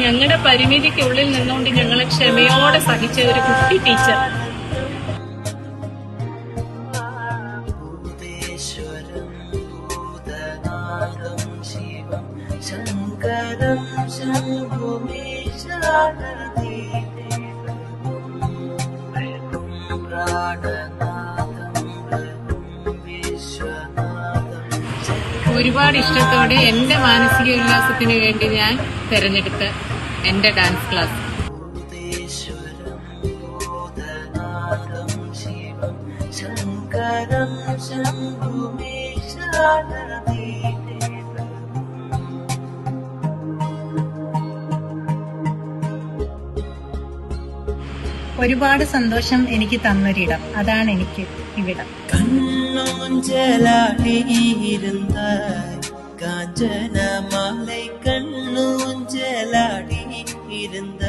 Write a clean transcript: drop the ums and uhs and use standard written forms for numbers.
ഞങ്ങളുടെ പരിമിതിക്കുള്ളിൽ നിന്നുകൊണ്ട് ഞങ്ങളെ ക്ഷമയോടെ സഹിച്ച ഒരു കുട്ടി ടീച്ചർ. ശങ്കരം ഒരുപാട് ഇഷ്ടത്തോടെ എന്റെ മാനസിക ഉല്ലാസത്തിന് വേണ്ടി ഞാൻ തെരഞ്ഞെടുത്ത എന്റെ ഡാൻസ് ക്ലാസ്. ഒരുപാട് സന്തോഷം എനിക്ക് തന്നൊരിടം, അതാണ് എനിക്ക് ഇവിടം. കാഞ്ചന മാலை കണ്ണൂഞ്ചലാടി ഇരുന്ന